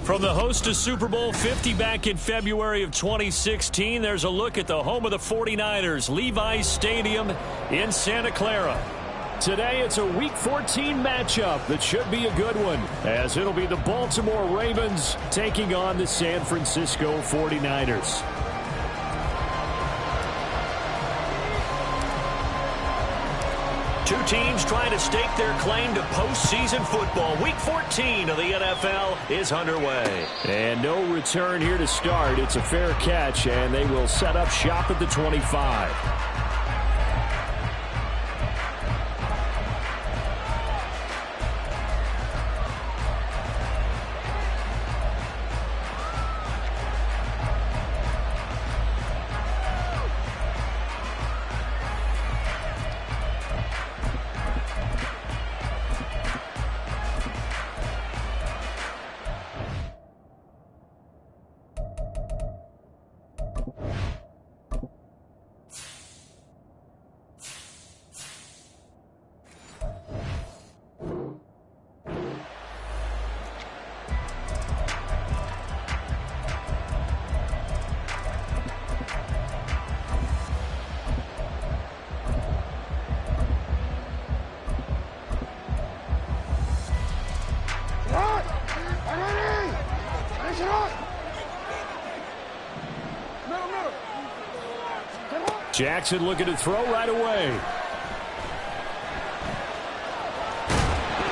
From the host of Super Bowl 50 back in February of 2016, there's a look at the home of the 49ers, Levi's Stadium in Santa Clara. Today, it's a Week 14 matchup that should be a good one, as it'll be the Baltimore Ravens taking on the San Francisco 49ers. Two teams trying to stake their claim to postseason football. Week 14 of the NFL is underway. And no return here to start. It's a fair catch, and they will set up shop at the 25. Jackson looking to throw right away. And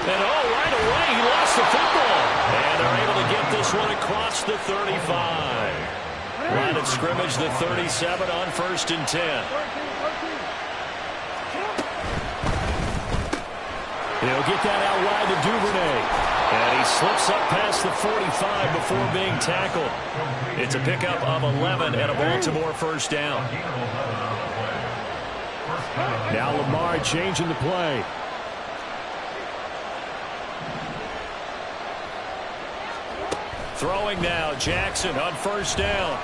right away he lost the football. And they're able to get this one across the 35. Line of scrimmage, the 37 on 1st and 10. He'll get that out wide to Duvernay. And he slips up past the 45 before being tackled. It's a pickup of 11 and a Baltimore first down. Now Lamar changing the play. Throwing now, Jackson on 1st down.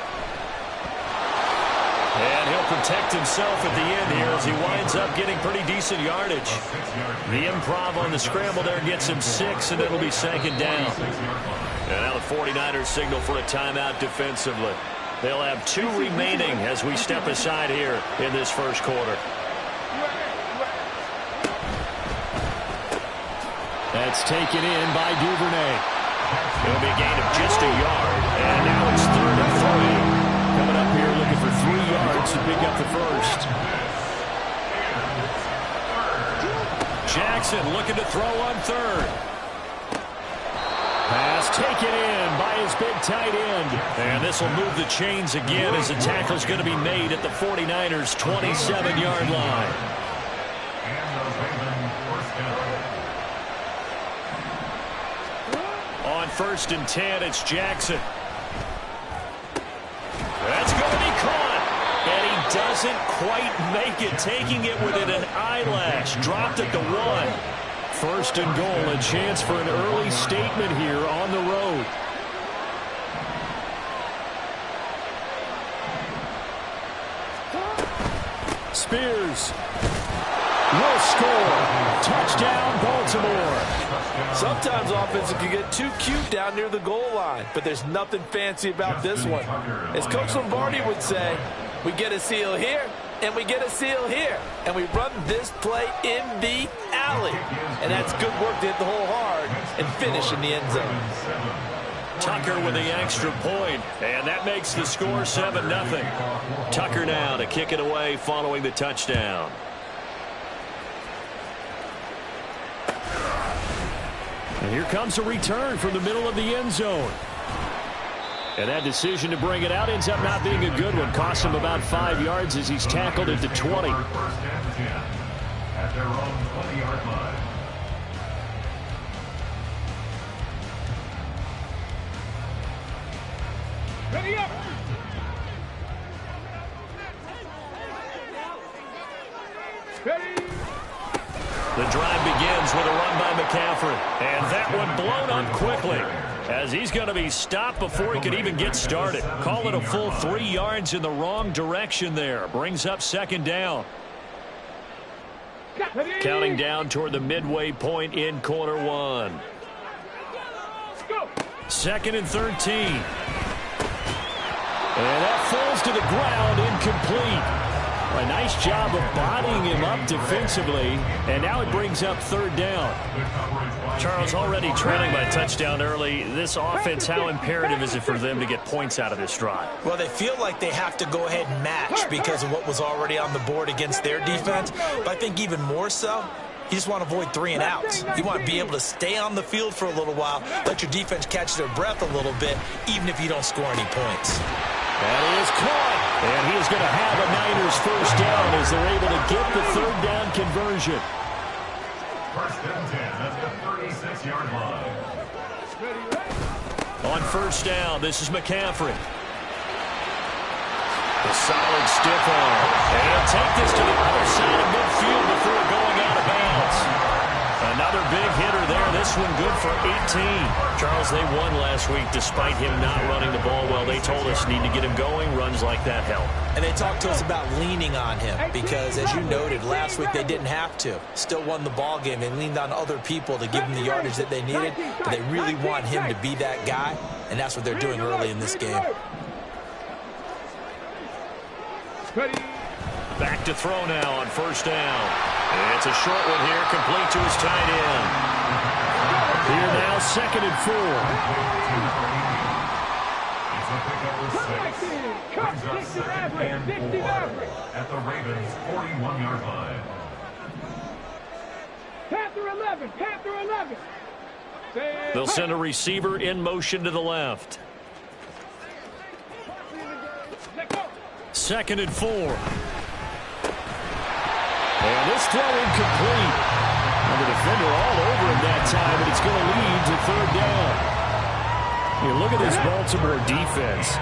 And he'll protect himself at the end here as he winds up getting pretty decent yardage. The improv on the scramble there gets him 6, and it'll be 2nd down. And now the 49ers signal for a timeout defensively. They'll have 2 remaining as we step aside here in this first quarter. That's taken in by Duvernay. It'll be a gain of just a yard, and now it's 3rd and 3. Coming up here looking for 3 yards to pick up the first. Jackson looking to throw on 3rd. Pass taken in by his big tight end. And this will move the chains again as the tackle's going to be made at the 49ers' 27-yard line. On 1st and 10, it's Jackson. That's going to be caught. And he doesn't quite make it, taking it within an eyelash. Dropped at the 1. 1st and goal, a chance for an early statement here on the road. Spears will score. Touchdown, Baltimore. Sometimes offenses can get too cute down near the goal line, but there's nothing fancy about this one. As Coach Lombardi would say, we get a seal here, and we get a seal here, and we run this play in the alley. And that's good work to hit the hole hard and finish in the end zone. Tucker with the extra point, and that makes the score 7-0. Tucker now to kick it away following the touchdown. And here comes a return from the middle of the end zone. And that decision to bring it out ends up not being a good one. Costs him about 5 yards as he's tackled at the 20. At their own 20-yard line. Ready up! McCaffrey. And that one blown up quickly, as he's going to be stopped before he could even get started. Call it a full 3 yards in the wrong direction there. Brings up second down. Counting down toward the midway point in quarter one. Second and 13. And that falls to the ground, incomplete. A nice job of bodying him up defensively, and now it brings up third down. Charles, already trailing by a touchdown early. This offense, how imperative is it for them to get points out of this drive? Well, they feel like they have to go ahead and match because of what was already on the board against their defense. But I think even more so, you just want to avoid 3 and outs. You want to be able to stay on the field for a little while, let your defense catch their breath a little bit, even if you don't score any points. That is caught. And he is going to have a Niners first down as they're able to get the third down conversion. First and 10 at the 36-yard line. On first down, this is McCaffrey. A solid stiff arm. And he'll take this to the other side of midfield before going out of bounds. Another big hitter there. This one good for 18. Charles, they won last week despite him not running the ball well. They told us need to get him going. Runs like that help. And they talked to us about leaning on him because, as you noted, last week they didn't have to. Still won the ball game. They leaned on other people to give them the yardage that they needed, but they really want him to be that guy, and that's what they're doing early in this game. Back to throw now on first down. It's a short one here, complete to his tight end. Here now, second and 4. It's a pickup of 6. Brings up second and 4 at the Ravens' 41-yard line. Panther 11, Panther 11. They'll send a receiver in motion to the left. Second and 4. And this throw incomplete. And the defender all over him that time, and it's going to lead to third down. You look at this Baltimore defense.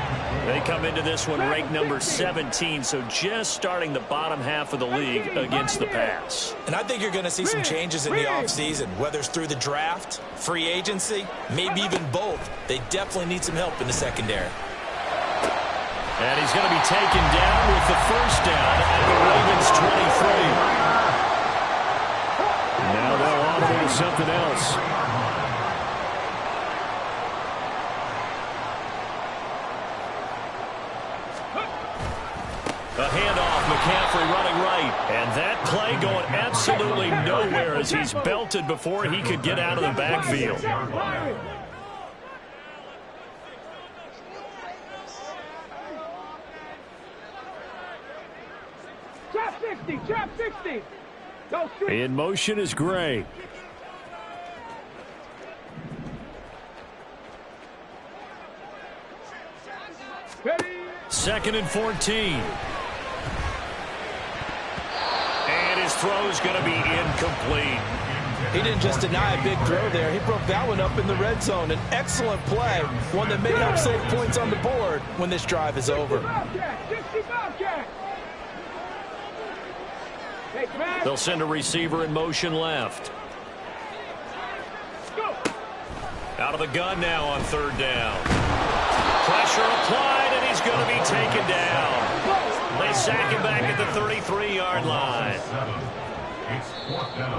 They come into this one ranked number 17, so just starting the bottom half of the league against the pass. And I think you're going to see some changes in the offseason, whether it's through the draft, free agency, maybe even both. They definitely need some help in the secondary. And he's going to be taken down with the first down at the Ravens' 23. Now they'll automate something else. A handoff, McCaffrey running right. And that play going absolutely nowhere as he's belted before he could get out of the backfield. Trap 60, trap 60. In motion is Gray. Second and 14. And his throw's going to be incomplete. He didn't just deny a big throw there. He broke that one up in the red zone. An excellent play, one that may help save points on the board when this drive is over. They'll send a receiver in motion left. Out of the gun now on third down. Pressure applied, and he's going to be taken down. They sack him back at the 33-yard line.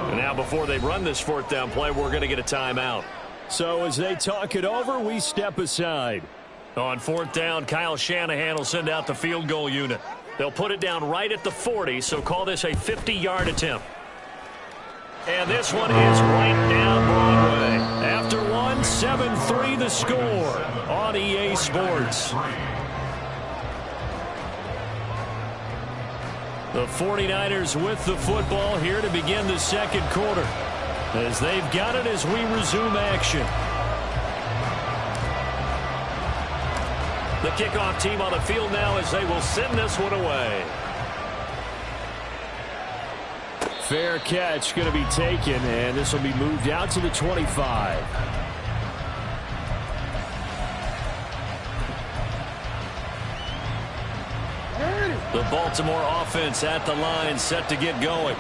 And now before they run this fourth down play, we're going to get a timeout. So as they talk it over, we step aside. On fourth down, Kyle Shanahan will send out the field goal unit. They'll put it down right at the 40, so call this a 50-yard attempt. And this one is right down Broadway. After one, 7-3 the score on EA Sports. The 49ers with the football here to begin the second quarter, as they've got it as we resume action. The kickoff team on the field now as they will send this one away. Fair catch going to be taken, and this will be moved out to the 25. The Baltimore offense at the line, set to get going.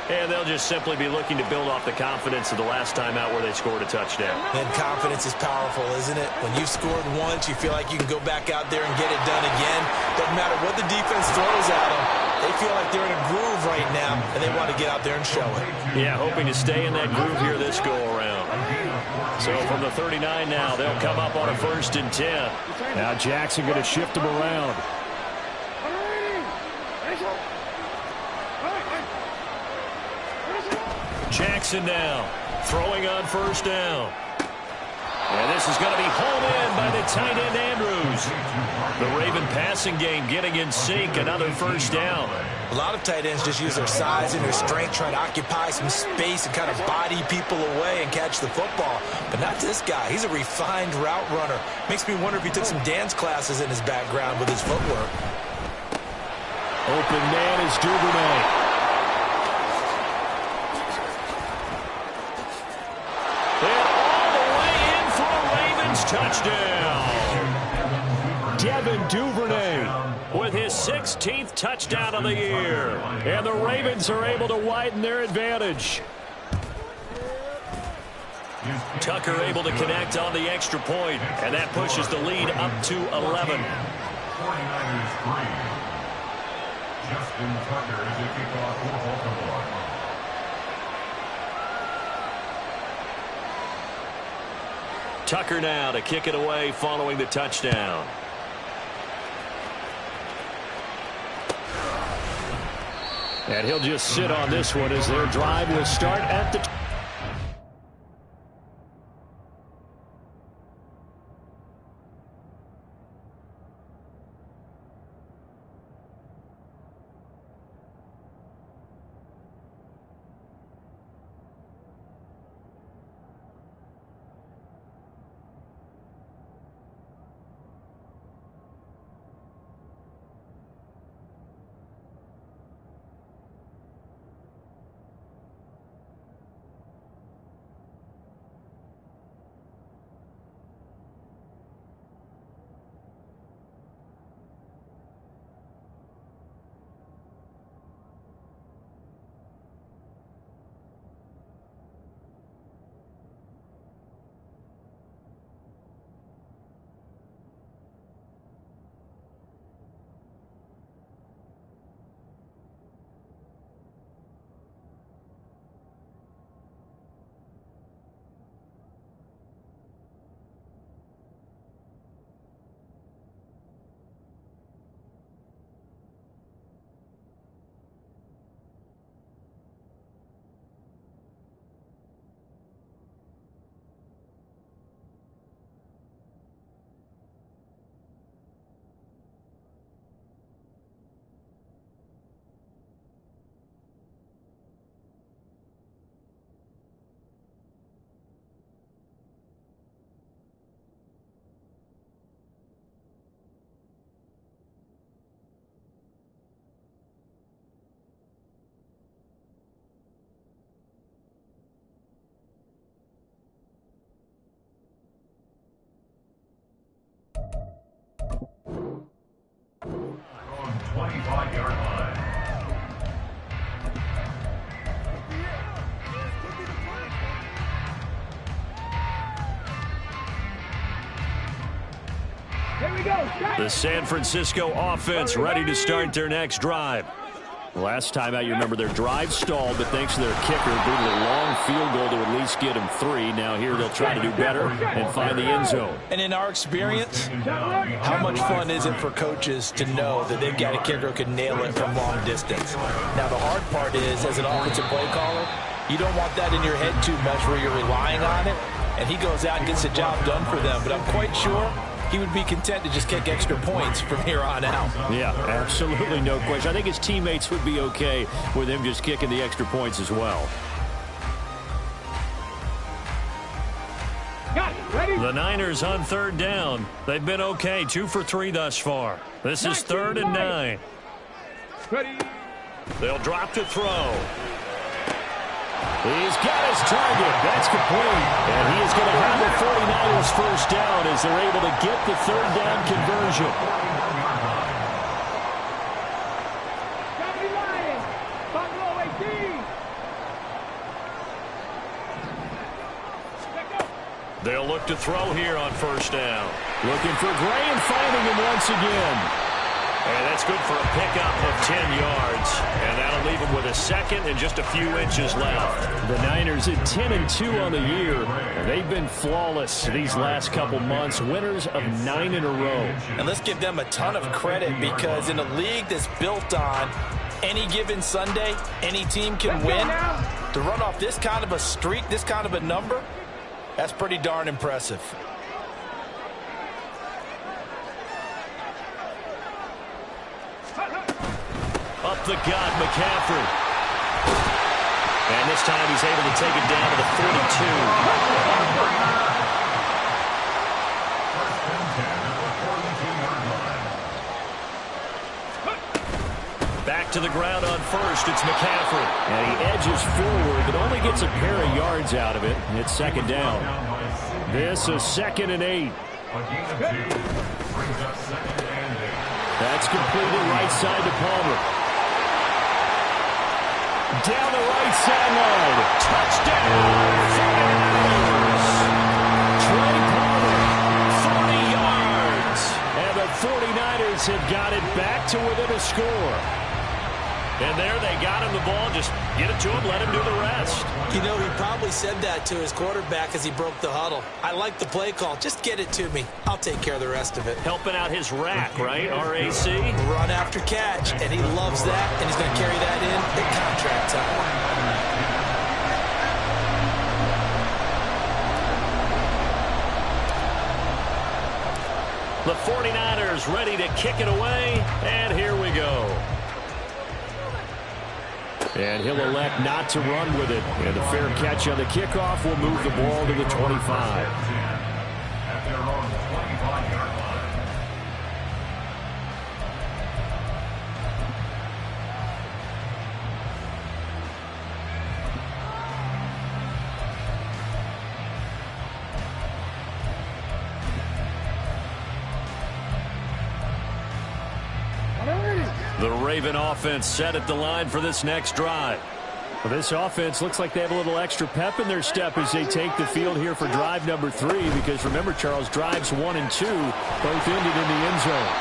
And they'll just simply be looking to build off the confidence of the last time out where they scored a touchdown. And confidence is powerful, isn't it? When you've scored once, you feel like you can go back out there and get it done again. Doesn't matter what the defense throws at them. They feel like they're in a groove right now, and they want to get out there and show it. Yeah, hoping to stay in that groove here this go-around. So from the 39 now, they'll come up on a 1st and 10. Now Jackson going to shift them around. Jackson now, throwing on 1st down. And this is going to be hauled in by the tight end Andrews. The Raven passing game getting in sync, another 1st down. A lot of tight ends just use their size and their strength, trying to occupy some space and kind of body people away and catch the football. But not this guy. He's a refined route runner. Makes me wonder if he took some dance classes in his background with his footwork. Open man is Duvernay. Touchdown. Devin Duvernay with his 16th touchdown of the year. And the Ravens are able to widen their advantage. Tucker able to connect on the extra point, and that pushes the lead up to 11. 49ers 3. Justin Tucker is a kickoff for Baltimore. Tucker now to kick it away following the touchdown. And he'll just sit on this one as their drive will start at the From 25-yard line. Here we go. The San Francisco offense ready to start their next drive. Last time out, you remember their drive stalled, but thanks to their kicker, booted a long field goal to at least get them 3. Now here they'll try to do better and find the end zone. And in our experience, how much fun is it for coaches to know that they've got a kicker who can nail it from long distance? Now, the hard part is, as an offensive play caller, you don't want that in your head too much where you're relying on it, and he goes out and gets the job done for them. But I'm quite sure he would be content to just kick extra points from here on out. Yeah, absolutely no question. I think his teammates would be okay with him just kicking the extra points as well. The Niners on 3rd down. They've been okay, 2 for 3 thus far. This is 3rd and 9. They'll drop to throw. He's got his target. That's complete. And he is going to have the 49ers 1st down as they're able to get the 3rd down conversion. They'll look to throw here on first down. Looking for Gray and finding him once again. And that's good for a pickup of 10 yards. And that'll leave him with a second and just a few inches left. The Niners at 10-2 on the year. And they've been flawless these last couple months. Winners of 9 in a row. And let's give them a ton of credit because in a league that's built on any given Sunday, any team can win. To run off this kind of a streak, this kind of a number, that's pretty darn impressive. Up the gut, McCaffrey. And this time he's able to take it down to the 42. Back to the ground on first. It's McCaffrey. And he edges forward, but only gets a pair of yards out of it. And it's second down. This is 2nd and 8. That's completed right side to Palmer. Down the right sideline. Touchdown! Trey Palmer, 40 yards. And the 49ers have got it back to within a score. And there they got him the ball. Just get it to him, let him do the rest. You know, he probably said that to his quarterback as he broke the huddle. I like the play call. Just get it to me. I'll take care of the rest of it. Helping out his rack, right? RAC. Run after catch, and he loves that, and he's going to carry that in at contract time. The 49ers ready to kick it away, and here we go. And he'll elect not to run with it. And the fair catch on the kickoff will move the ball to the 25. At their own 25-yard line. The Raven offense set at the line for this next drive. Well, this offense looks like they have a little extra pep in their step as they take the field here for drive number 3. Because remember, Charles, drives 1 and 2 both ended in the end zone.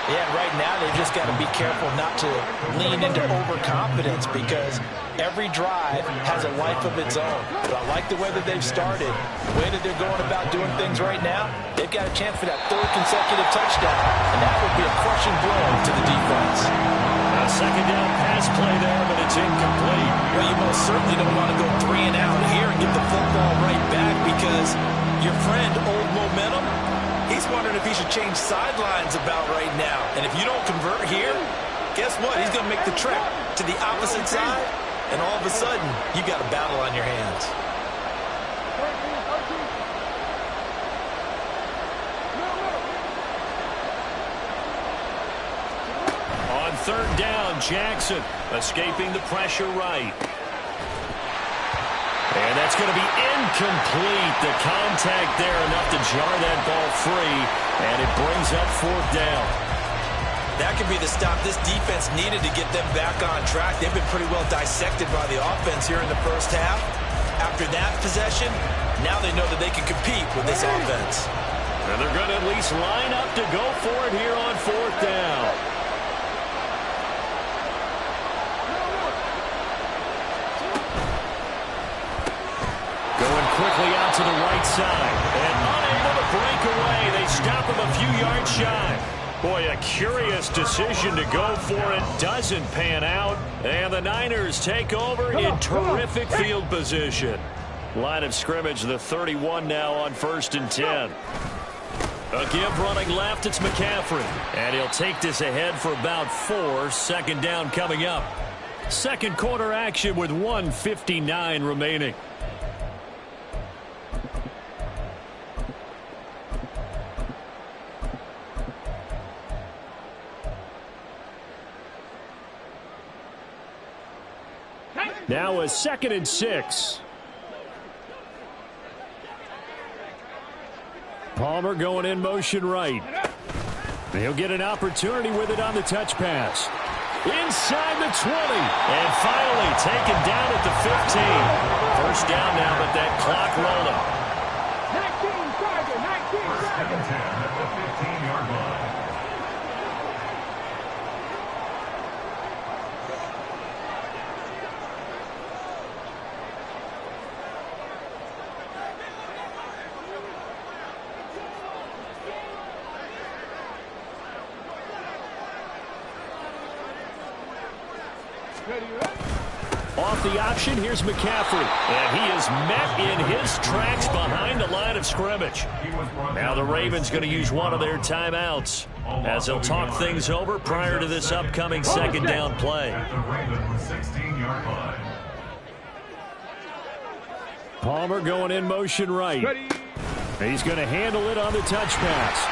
Yeah, right now they've just got to be careful not to lean into overconfidence because every drive has a life of its own. But I like the way that they've started, the way that they're going about doing things right now. They've got a chance for that 3rd consecutive touchdown, and that would be a crushing blow to the defense. A second down pass play there, but it's incomplete. Well, you most certainly don't want to go 3 and out here and get the football right back because your friend, Old Momentum, he's wondering if he should change sidelines about right now. And if you don't convert here, guess what? He's going to make the trek to the opposite side, and all of a sudden, you got a battle on your hands. On 3rd down, Jackson escaping the pressure right. And that's going to be incomplete. The contact there enough to jar that ball free, and it brings up 4th down. That could be the stop this defense needed to get them back on track. They've been pretty well dissected by the offense here in the first half. After that possession, now they know that they can compete with this offense. And they're going to at least line up to go for it here on 4th down. Going quickly out to the right side. And unable to break away. They stop him a few yards shy. Boy, a curious decision to go for it. Doesn't pan out. And the Niners take over in terrific field position. Line of scrimmage, the 31 now on 1st and 10. A give running left, it's McCaffrey. And he'll take this ahead for about 4. 2nd down coming up. 2nd quarter action with 1:59 remaining. Now a 2nd and 6. Palmer going in motion right. He'll get an opportunity with it on the touch pass. Inside the 20. And finally taken down at the 15. 1st down now, but that clock rolling. Second and 10 at the 15-yard line. Off the option, here's McCaffrey. And he is met in his tracks behind the line of scrimmage. Now the Ravens going to use one of their timeouts as they'll talk things over prior to this upcoming second down play. Palmer going in motion right. He's going to handle it on the touch pass.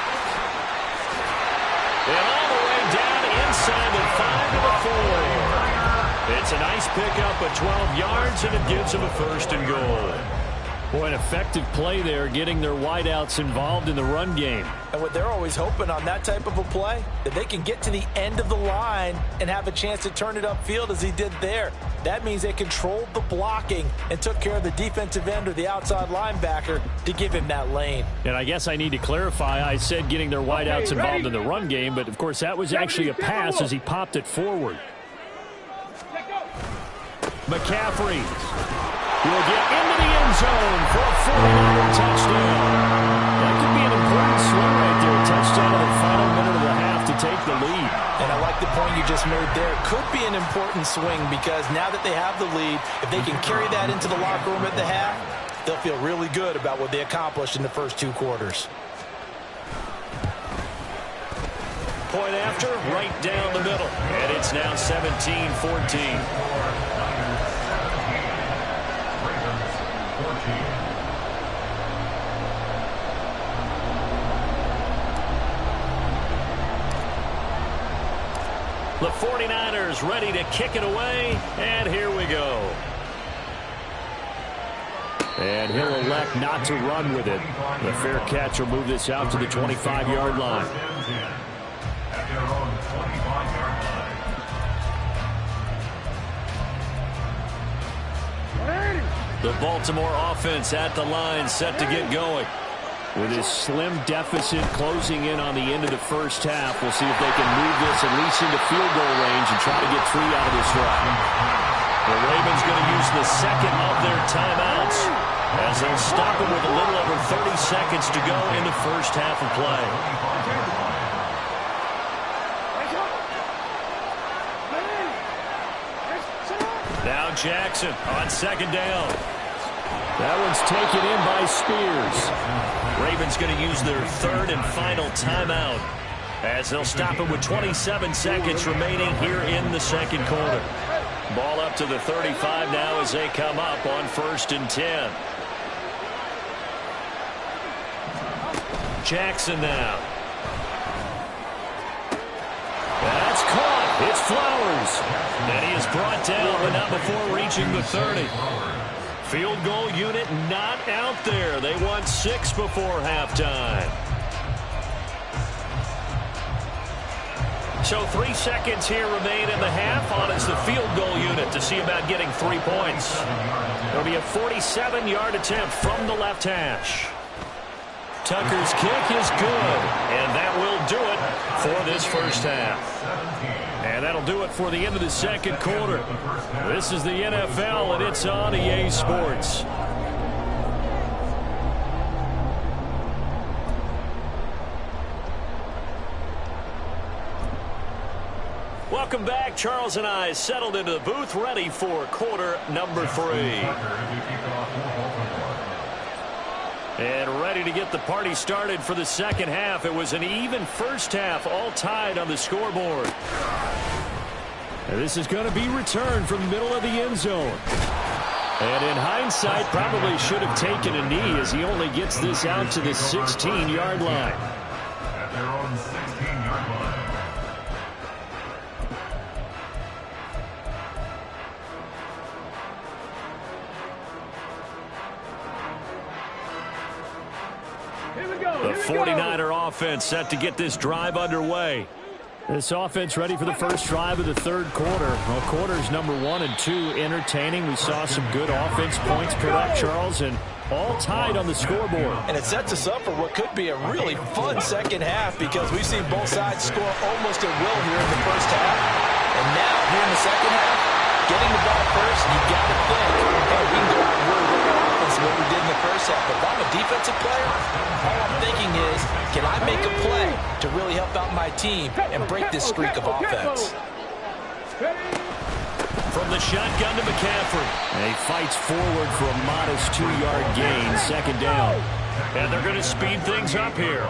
And all the way down inside the 5 to the 4. It's a nice pickup of 12 yards, and it gives them a first and goal. Boy, an effective play there, getting their wideouts involved in the run game. And what they're always hoping on that type of a play, that they can get to the end of the line and have a chance to turn it upfield as he did there. That means they controlled the blocking and took care of the defensive end or the outside linebacker to give him that lane. And I guess I need to clarify, I said getting their wideouts involved in the run game, but of course that was actually a pass as he popped it forward. McCaffrey will get into the end zone for a 49er touchdown. That could be an important swing right there. Touchdown in the final minute of the half to take the lead. And I like the point you just made there. Could be an important swing because now that they have the lead, if they can carry that into the locker room at the half, they'll feel really good about what they accomplished in the first 2 quarters. Point after, right down the middle. And it's now 17-14. The 49ers ready to kick it away, and here we go. And he'll elect not to run with it. The fair catch will move this out to the 25-yard line. At their own 25-yard line. The Baltimore offense at the line, set to get going. With his slim deficit closing in on the end of the first half, we'll see if they can move this at least into field goal range and try to get 3 out of this drive. The Ravens going to use the second of their timeouts as they'll stop it with a little over 30 seconds to go in the first half of play. Now Jackson on second down. That one's taken in by Spears. Ravens going to use their third and final timeout as they'll stop it with 27 seconds remaining here in the second quarter. Ball up to the 35 now as they come up on 1st and 10. Jackson now. That's caught. It's Flowers. And he is brought down, but not before reaching the 30. Field goal unit not out there. They won 6 before halftime. So 3 seconds here remain in the half on as the field goal unit to see about getting 3 points. It'll be a 47-yard attempt from the left hash. Tucker's kick is good, and that will do it for this first half. And that'll do it for the end of the second quarter. This is the NFL, and it's on EA Sports. Welcome back. Charles and I settled into the booth, ready for quarter number 3. And ready to get the party started for the second half. It was an even first half, all tied on the scoreboard. And this is going to be returned from the middle of the end zone. And in hindsight, probably should have taken a knee as he only gets this out to the 16-yard line. At their own 16-yard line. The 49er offense set to get this drive underway. This offense ready for the first drive of the third quarter. Well, quarters number 1 and 2 entertaining. We saw some good offense points put up, Charles, and all tied on the scoreboard. And it sets us up for what could be a really fun second half because we've seen both sides score almost at will here in the first half. And now, here in the second half, getting the ball first, you've got to think, hey, we can go out and really work on offense what we did in the first half. But if I'm a defensive player, all I'm thinking is, can I make a play to really help out my team and break this streak of offense? From the shotgun to McCaffrey. And he fights forward for a modest 2-yard gain, second down. And they're going to speed things up here.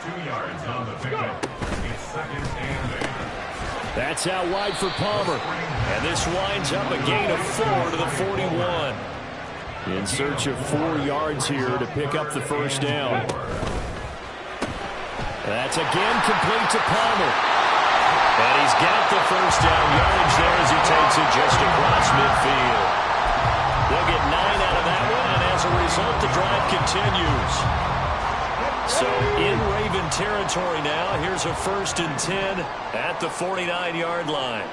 2 yards on the pickup. It's second and 8. That's out wide for Palmer. And this winds up a gain of 4 to the 41. In search of 4 yards here to pick up the first down. That's again complete to Palmer. And he's got the first down yardage there as he takes it just across midfield. They'll get 9 out of that one, and as a result, the drive continues. So in Raven territory now, here's a 1st and 10 at the 49-yard line.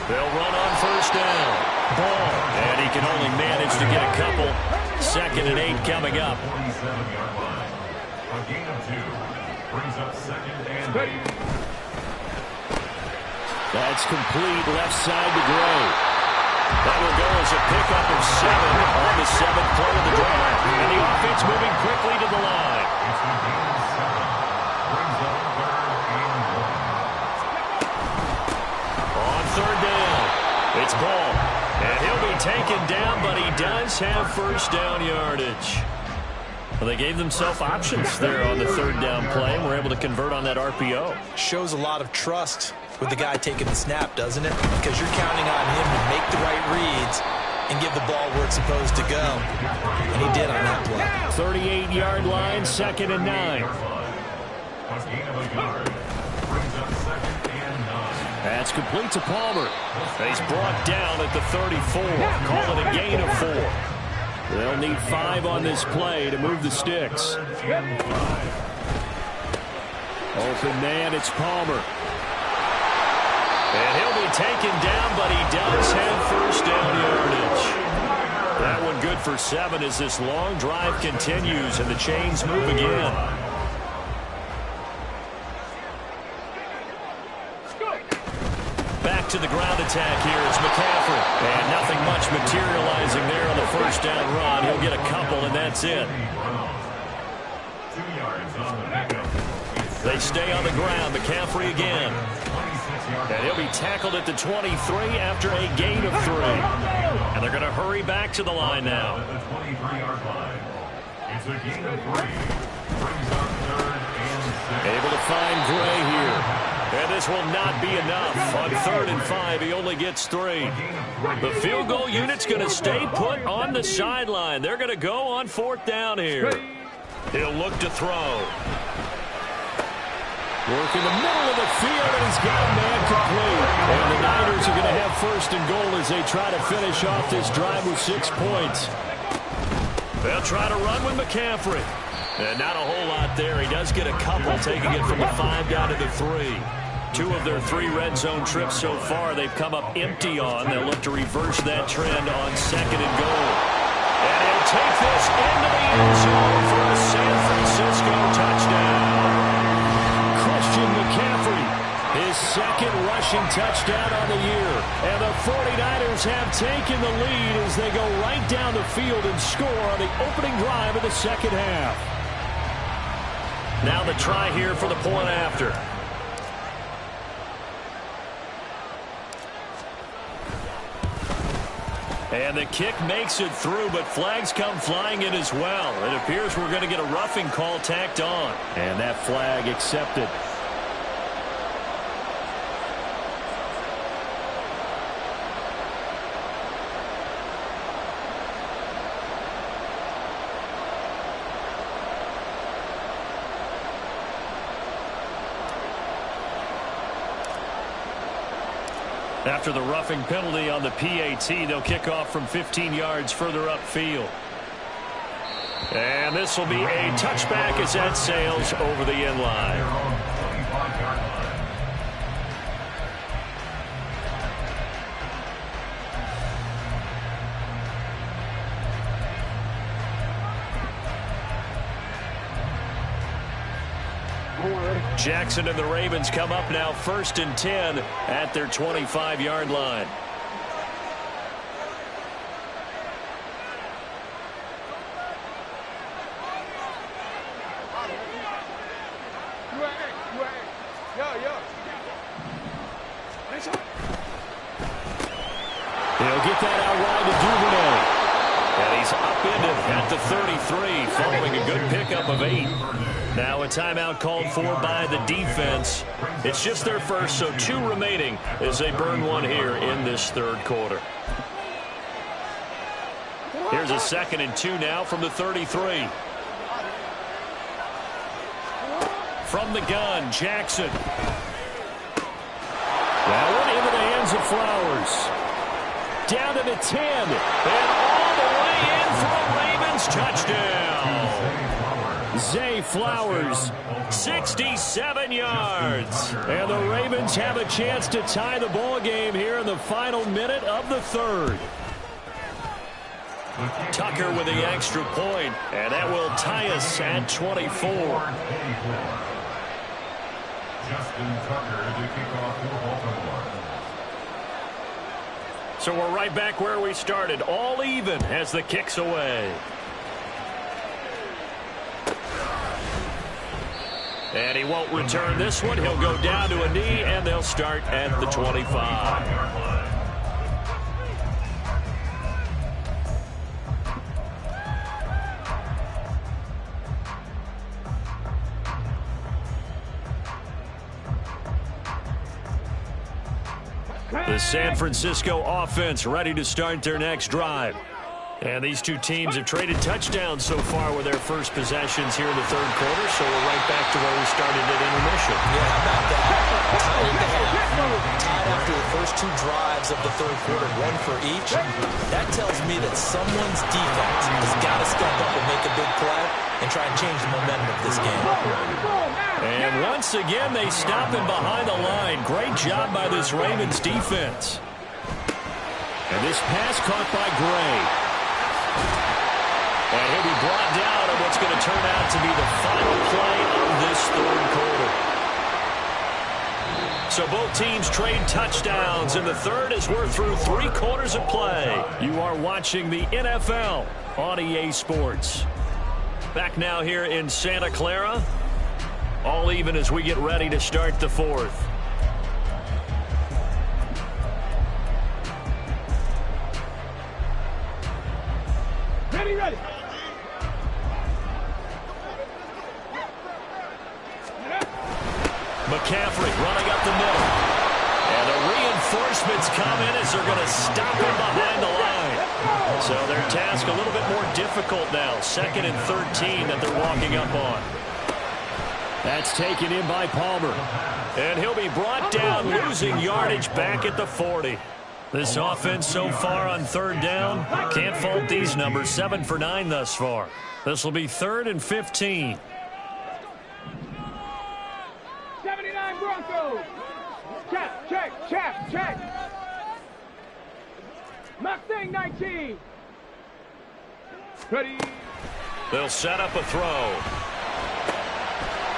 They'll run on first down. Ball, and he can only manage to get a couple. 2nd and 8 coming up. 47-yard line. A gain of 2 brings up 2nd and 8. That's complete left side to Gray. That will go as a pickup of 7 on the 7th play of the drive. And the offense moving quickly to the line. It's a gain of 7. Brings up 3rd and 1. On 3rd down, it's Ball. And he'll be taken down, but he does have first down yardage. Well, they gave themselves options there on the 3rd down play, and were able to convert on that RPO. Shows a lot of trust with the guy taking the snap, doesn't it? Because you're counting on him to make the right reads and give the ball where it's supposed to go. And he did on that play. 38-yard line, 2nd and 9. A gain of a yard brings up 2nd and 9. That's complete to Palmer. He's brought down at the 34. Call it a gain of 4. They'll need 5 on this play to move the sticks. Open man, it's Palmer. And he'll be taken down, but he does have first down yardage. That one good for 7 as this long drive continues and the chains move again. Back to the ground attack here. It's McCaffrey. And nothing much materializing there on the first down run. He'll get a couple, and that's it. 2 yards on the pickup. They stay on the ground. McCaffrey again. And he'll be tackled at the 23 after a gain of 3. And they're going to hurry back to the line now. At the 23-yard line. It's a gain of 3. Brings up 3rd and 6. Able to find Gray here. And this will not be enough. On 3rd and 5, he only gets 3. The field goal unit's going to stay put on the sideline. They're going to go on 4th down here. He'll look to throw. Work in the middle of the field, and he's got a man complete. And the Niners are going to have 1st and goal as they try to finish off this drive with 6 points. They'll try to run with McCaffrey. And not a whole lot there. He does get a couple, taking it from the 5 down to the 3. 2 of their 3 red zone trips so far they've come up empty on. They'll look to reverse that trend on 2nd and goal. And he'll take this into the end zone for a San Francisco touchdown. Christian McCaffrey, his 2nd rushing touchdown on the year. And the 49ers have taken the lead as they go right down the field and score on the opening drive of the second half. Now the try here for the point after. And the kick makes it through, but flags come flying in as well. It appears we're going to get a roughing call tacked on. And that flag accepted. After the roughing penalty on the PAT, they'll kick off from 15 yards further upfield. And this will be a touchback as that sails over the end line. Jackson and the Ravens come up now 1st and 10 at their 25-yard line. He'll get that out wide to Duvernay. And he's upended at the 33 following a good pickup of 8. Now a timeout called for by the defense. It's just their first, so 2 remaining as they burn one here in this 3rd quarter. Here's a 2nd and 2 now from the 33. From the gun, Jackson. That one into the hands of Flowers. Down to the 10. And all the way in for a Ravens touchdown. Zay Flowers, 67 yards. And the Ravens have a chance to tie the ball game here in the final minute of the 3rd. Tucker with the extra point, and that will tie us at 24. Justin Tucker to kick off for Baltimore. So we're right back where we started, all even as the kick's away. And he won't return this one. He'll go down to a knee, and they'll start at the 25. The San Francisco offense ready to start their next drive. And these two teams have traded touchdowns so far with their first possessions here in the 3rd quarter, so we're right back to where we started at intermission. Yeah, how about that? Tied after the first 2 drives of the 3rd quarter, 1 for each. That tells me that someone's defense has got to step up and make a big play and try and change the momentum of this game. And once again, they stop him behind the line. Great job by this Ravens defense. And this pass caught by Gray. And he'll be brought down on what's going to turn out to be the final play of this 3rd quarter. So both teams trade touchdowns in the 3rd as we're through 3 quarters of play. You are watching the NFL on EA Sports. Back now here in Santa Clara. All even as we get ready to start the 4th. Ready. McCaffrey running up the middle. And the reinforcements come in as they're going to stop him behind the line. So their task a little bit more difficult now. 2nd and 13 that they're walking up on. That's taken in by Palmer. And he'll be brought down, losing yardage back at the 40. This offense so far on 3rd down, can't fault these numbers. 7 for 9 thus far. This will be 3rd and 15. 79 Broncos. Check. Mustang 19. Ready. They'll set up a throw.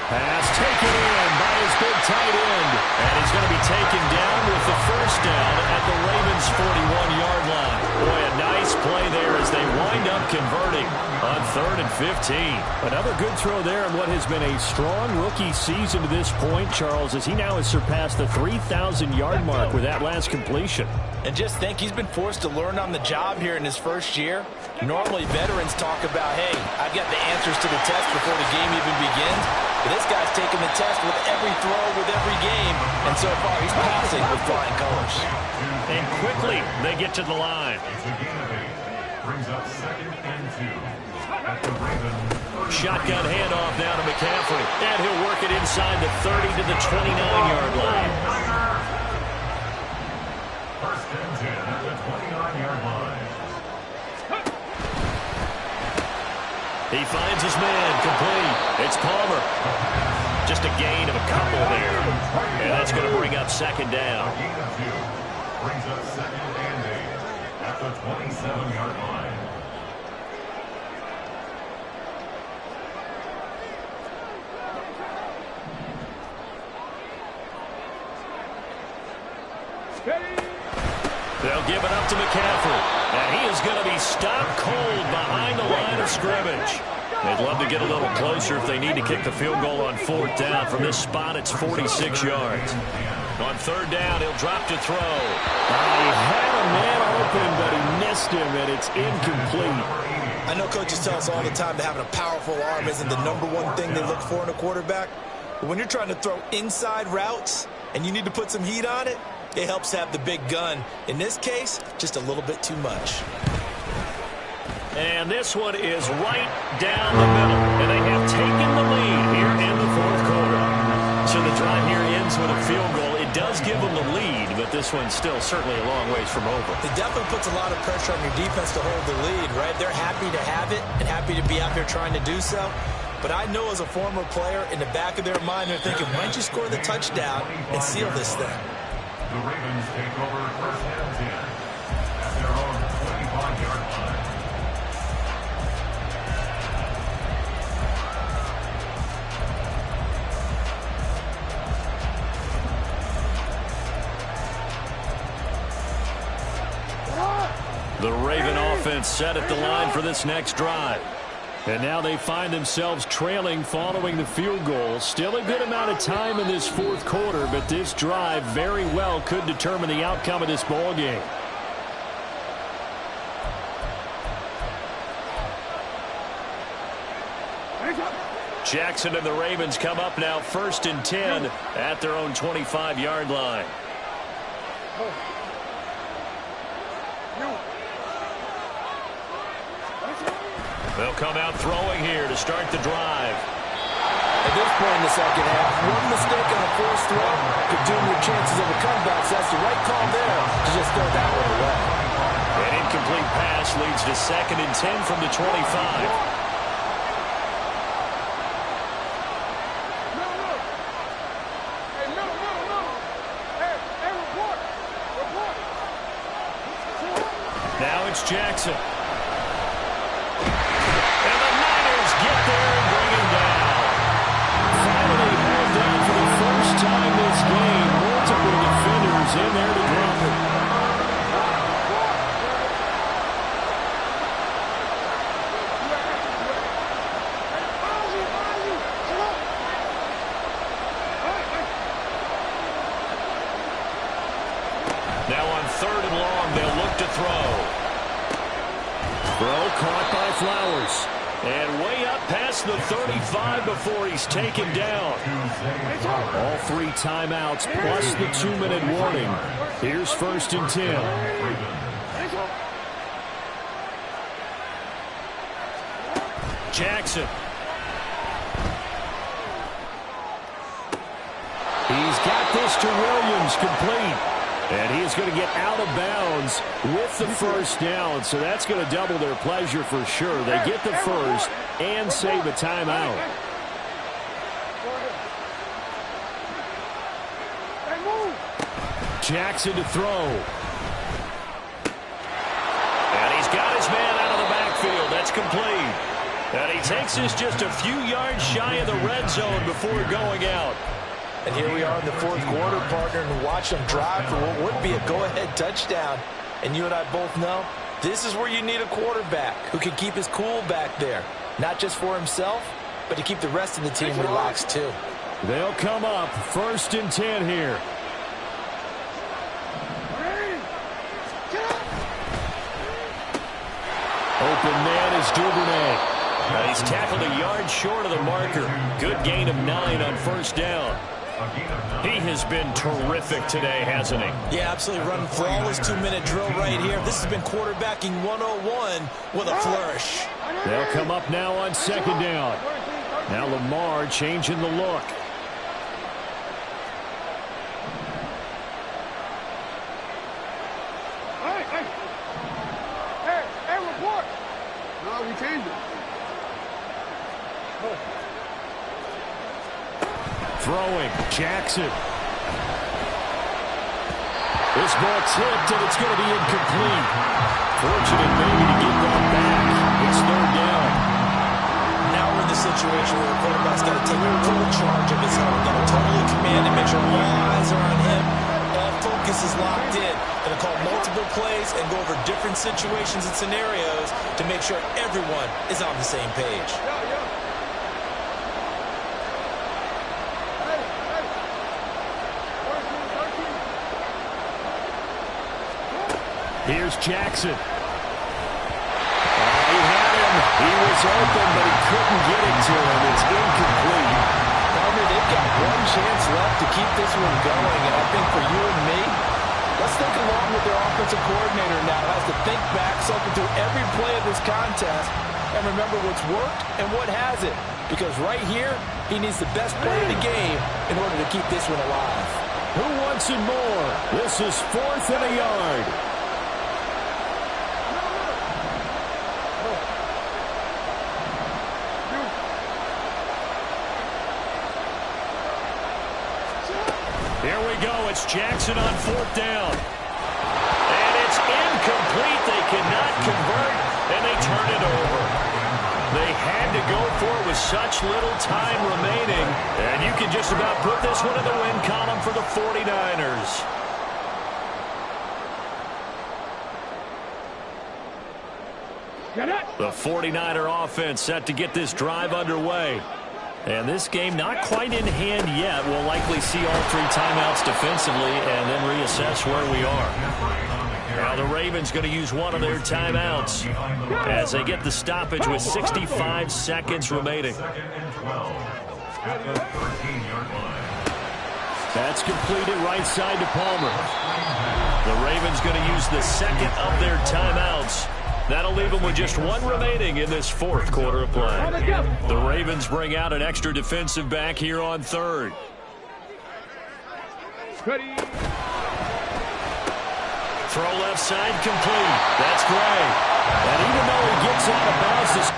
Pass taken in by his big tight end. And he's going to be taken down with the 1st down at the Ravens' 41-yard line. Boy, a nice play there as they wind up converting on 3rd and 15. Another good throw there in what has been a strong rookie season to this point, Charles, as he now has surpassed the 3,000-yard mark with that last completion. And just think, he's been forced to learn on the job here in his first year. Normally, veterans talk about, hey, I've got the answers to the test before the game even begins. But this guy's taking the test with every throw, with every game. And so far, he's passing with flying colors. And quickly, they get to the line. Brings up 2nd and 2 at the Ravens. Shotgun handoff now to McCaffrey. And he'll work it inside the 30 to the 29-yard line. 1st and 10 at the 29-yard line. He finds his man complete. It's Palmer. Just a gain of a couple there. And that's going to bring up 2nd down. Gain of 2 brings up 2nd and 8 at the 27-yard line. They'll give it up to McCaffrey. And he is going to be stopped cold behind the line of scrimmage. They'd love to get a little closer if they need to kick the field goal on 4th down. From this spot, it's 46 yards. On 3rd down, he'll drop to throw. He had a man open, but he missed him, and it's incomplete. I know coaches tell us all the time that having a powerful arm isn't the #1 thing they look for in a quarterback. But when you're trying to throw inside routes and you need to put some heat on it, it helps to have the big gun. In this case, just a little bit too much. And this one is right down the middle. And they have taken the lead here in the 4th quarter. So the drive here ends with a field goal. It does give them the lead, but this one's still certainly a long ways from over. It definitely puts a lot of pressure on your defense to hold the lead, right? They're happy to have it and happy to be out there trying to do so. But I know as a former player, in the back of their mind, they're thinking, why don't you score the touchdown and seal this thing? The Ravens take over 1st and 10 at their own 25-yard line. The Raven offense set at the line for this next drive. And now they find themselves trailing following the field goal. Still a good amount of time in this 4th quarter, but this drive very well could determine the outcome of this ball game. Jackson and the Ravens come up now 1st and 10 at their own 25-yard line. They'll come out throwing here to start the drive. At this point in the 2nd half, one mistake on a forced throw could doom your chances of a comeback. So that's the right call there to just throw that one away. An incomplete pass leads to 2nd and 10 from the 25. Now it's Jackson. And the Niners get there and bring him down. Finally hauled down for the first time this game. Multiple defenders in there to drop it. Now on 3rd and long, they'll look to throw. Throw caught by Flowers. And way up past the 35 before he's taken down. All 3 timeouts plus the 2-minute warning. Here's 1st and 10. Jackson. He's got this to Williams, complete. And he is going to get out of bounds with the 1st down, so that's going to double their pleasure for sure. They get the 1st and save a timeout. Jackson to throw. And he's got his man out of the backfield. That's complete. And he takes this just a few yards shy of the red zone before going out. And here we are in the 4th quarter, partner, and watch them drive for what would be a go-ahead touchdown. And you and I both know this is where you need a quarterback who can keep his cool back there. Not just for himself, but to keep the rest of the team relaxed too. They'll come up 1st and 10 here. Open man is Duvernay. He's tackled a yard short of the marker. Good gain of 9 on 1st down. He has been terrific today, hasn't he? Yeah, absolutely. Running flawless 2-minute drill right here. This has been quarterbacking 101 with a flourish. They'll come up now on 2nd down. Now Lamar changing the look. Hey, report. No, we changed it. Throwing, Jackson. This ball tipped, and it's going to be incomplete. Fortunate maybe to get that back. It's 3rd down. Now we're in the situation where the quarterback's got to take full charge of his own. Got to totally command and make sure all eyes are on him. All focus focus is locked in. Going to call multiple plays and go over different situations and scenarios to make sure everyone is on the same page. Here's Jackson. He had him. He was open, but he couldn't get it to him. It's incomplete. They've got one chance left to keep this one going, and I think for you and me, let's think along with their offensive coordinator now. Has to think back, something through every play of this contest, and remember what's worked and what hasn't. Because right here, he needs the best play of the game in order to keep this one alive. Who wants it more? This is 4th and a yard. Here we go. It's Jackson on 4th down. And it's incomplete. They cannot convert, and they turn it over. They had to go for it with such little time remaining. And you can just about put this one in the win column for the 49ers. The 49er offense set to get this drive underway. And this game not quite in hand yet. We'll likely see all 3 timeouts defensively and then reassess where we are. Now the Ravens going to use one of their timeouts as they get the stoppage with 65 seconds remaining. That's completed right side to Palmer. The Ravens going to use the second of their timeouts. That'll leave them with just 1 remaining in this 4th quarter of play. The Ravens bring out an extra defensive back here on 3rd. Ready. Throw left side complete. That's Gray. And even though he gets out of bounds,